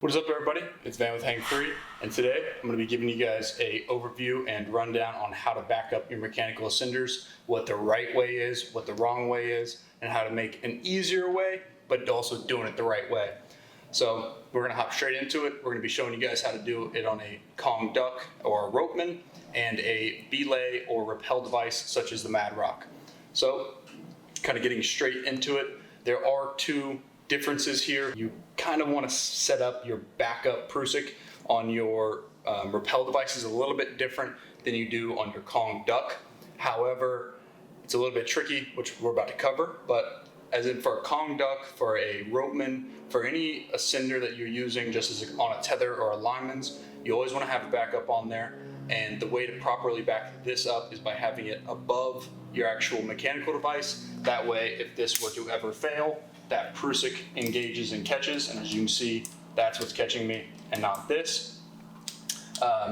What is up, everybody? It's Van with Hang Free, and today I'm going to be giving you guys a overview and rundown on how to back up your mechanical ascenders, what the right way is, what the wrong way is, and how to make an easier way, but also doing it the right way. So we're going to hop straight into it. We're going to be showing you guys how to do it on a Kong duck or a ropeman and a belay or rappel device such as the Mad Rock. So kind of getting straight into it, there are two differences here. You kind of want to set up your backup Prusik on your rappel devices a little bit different than you do on your Kong duck. However, it's a little bit tricky, which we're about to cover, but as in for a Kong duck, for a ropeman, for any ascender that you're using just as on a tether or a lineman's, you always want to have a backup on there. And the way to properly back this up is by having it above your actual mechanical device. That way, if this were to ever fail, that Prusik engages and catches, and as you can see, that's what's catching me and not this.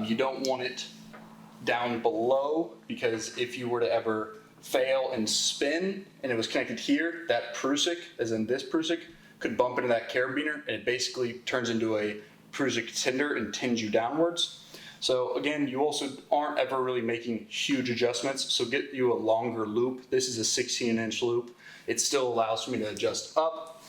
You don't want it down below, because if you were to ever fail and spin and it was connected here, that Prusik, as in this Prusik, could bump into that carabiner and it basically turns into a Prusik tinder and tins you downwards. So again, you also aren't ever really making huge adjustments, so get you a longer loop. This is a 16-inch loop. It still allows for me to adjust up.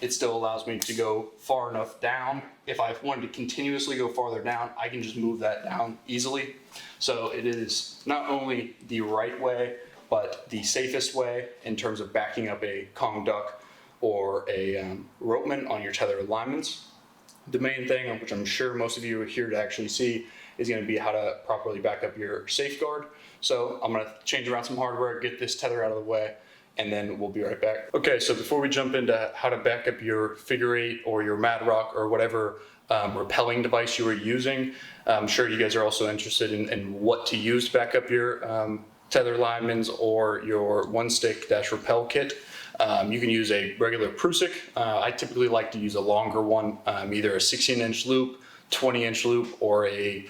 It still allows me to go far enough down. If I wanted to continuously go farther down, I can just move that down easily. So it is not only the right way, but the safest way in terms of backing up a Kong duck or a ropeman on your tether alignments. The main thing, which I'm sure most of you are here to actually see, is going to be how to properly back up your safeguard. So I'm going to change around some hardware, get this tether out of the way, and then we'll be right back. Okay, so before we jump into how to back up your figure eight or your Mad Rock or whatever rappelling device you are using, I'm sure you guys are also interested in what to use to back up your tether lineman's or your one stick rappel kit. You can use a regular Prusik. I typically like to use a longer one, either a 16-inch loop, 20-inch loop, or a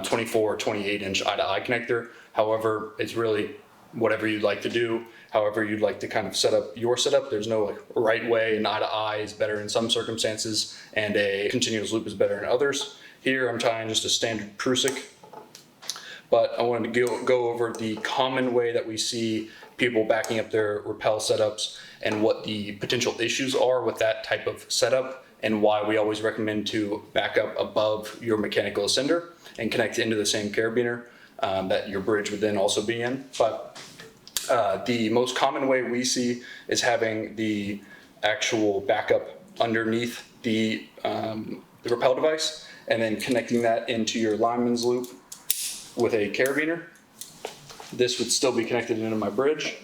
24 or 28-inch eye-to-eye connector. However, it's really whatever you'd like to do, however you'd like to kind of set up your setup. There's no right way. An eye-to-eye is better in some circumstances, and a continuous loop is better in others. Here I'm tying just a standard Prusik, but I wanted to go over the common way that we see people backing up their rappel setups and what the potential issues are with that type of setup, and why we always recommend to back up above your mechanical ascender and connect into the same carabiner that your bridge would then also be in. But the most common way we see is having the actual backup underneath the rappel device and then connecting that into your lineman's loop with a carabiner. This would still be connected into my bridge.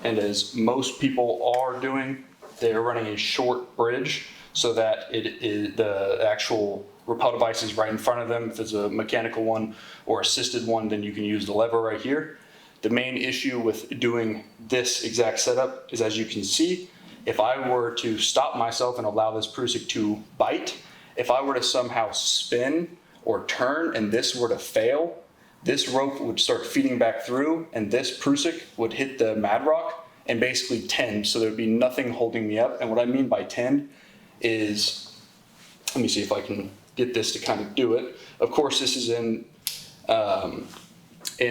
And as most people are doing, they're running a short bridge so that it is the actual rappel device is right in front of them. If it's a mechanical one or assisted one, then you can use the lever right here. The main issue with doing this exact setup is, as you can see, if I were to stop myself and allow this Prusik to bite, if I were to somehow spin or turn and this were to fail, this rope would start feeding back through and this Prusik would hit the Mad Rock and basically tend, so there would be nothing holding me up. And what I mean by tend is, let me see if I can get this to kind of do it. Of course, this is in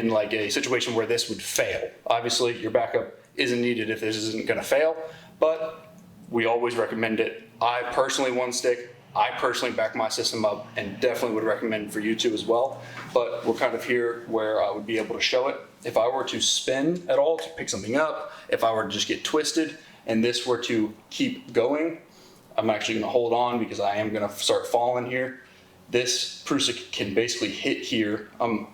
like a situation where this would fail. Obviously, your backup isn't needed if this isn't going to fail, but we always recommend it. I personally one stick. I personally back my system up and definitely would recommend for you to as well. But we're kind of here where I would be able to show it. If I were to spin at all to pick something up, if I were to just get twisted and this were to keep going, I'm actually going to hold on because I am going to start falling here. This Prusik can basically hit here. I'm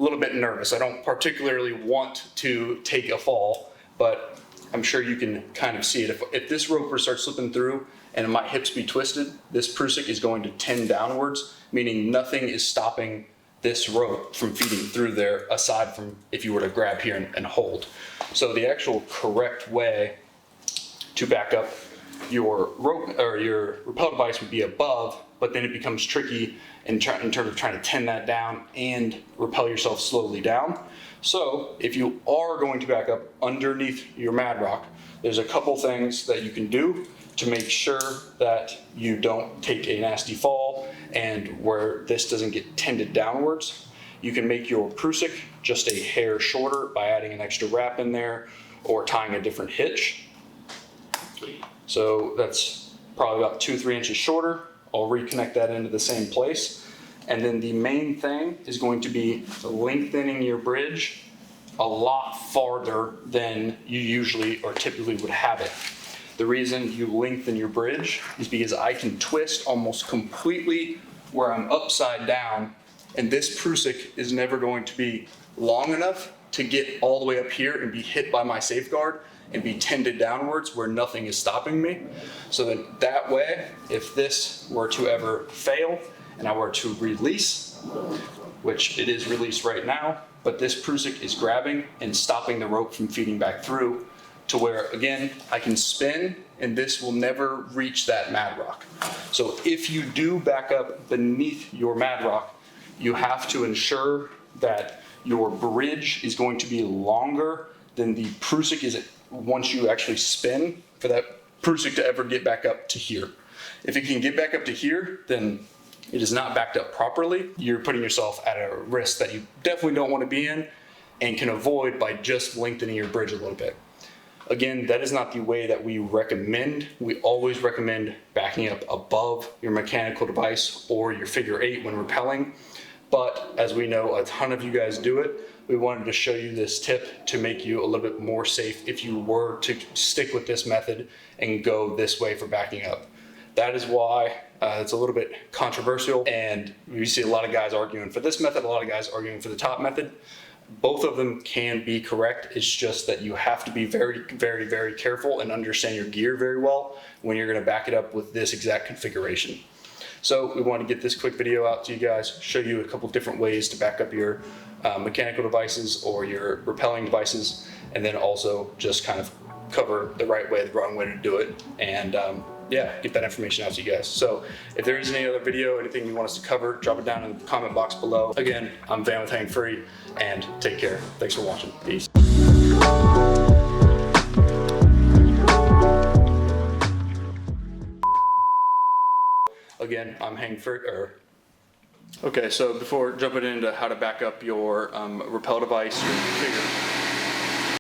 a little bit nervous. I don't particularly want to take a fall, but I'm sure you can kind of see it. If this rope were to start slipping through and my hips be twisted, this Prusik is going to tend downwards, meaning nothing is stopping this rope from feeding through there, aside from if you were to grab here and hold. So the actual correct way to back up your rope or your rappel device would be above, but then it becomes tricky in terms of trying to tend that down and rappel yourself slowly down. So if you are going to back up underneath your Mad Rock, there's a couple things that you can do to make sure that you don't take a nasty fall and where this doesn't get tended downwards, you can make your prusik just a hair shorter by adding an extra wrap in there or tying a different hitch. So that's probably about 2-3 inches shorter. I'll reconnect that into the same place. And then the main thing is going to be lengthening your bridge a lot farther than you usually or typically would have it. The reason you lengthen your bridge is because I can twist almost completely where I'm upside down, and this prusik is never going to be long enough to get all the way up here and be hit by my safeguard and be tended downwards where nothing is stopping me. So that way, if this were to ever fail and I were to release, which it is released right now, but this prusik is grabbing and stopping the rope from feeding back through, to where, again, I can spin and this will never reach that mad rock. So if you do back up beneath your mad rock, you have to ensure that your bridge is going to be longer than the prusik is once you actually spin for that prusik to ever get back up to here. If it can get back up to here, then it is not backed up properly. You're putting yourself at a risk that you definitely don't want to be in and can avoid by just lengthening your bridge a little bit. Again, that is not the way that we recommend. We always recommend backing up above your mechanical device or your figure 8 when rappelling. But as we know, a ton of you guys do it. We wanted to show you this tip to make you a little bit more safe if you were to stick with this method and go this way for backing up. That is why it's a little bit controversial, and you see a lot of guys arguing for this method, a lot of guys arguing for the top method. Both of them can be correct. It's just that you have to be very, very, very careful and understand your gear very well when you're going to back it up with this exact configuration. So we want to get this quick video out to you guys, show you a couple different ways to back up your mechanical devices or your rappelling devices, and then also just kind of cover the right way, the wrong way to do it, and yeah, get that information out to you guys. So if there is any other video, anything you want us to cover, drop it down in the comment box below. Again, I'm Van with Hang Free, and take care. Thanks for watching. Peace. Again, I'm Hang Free. Okay, so before jumping into how to back up your rappel device, your figure,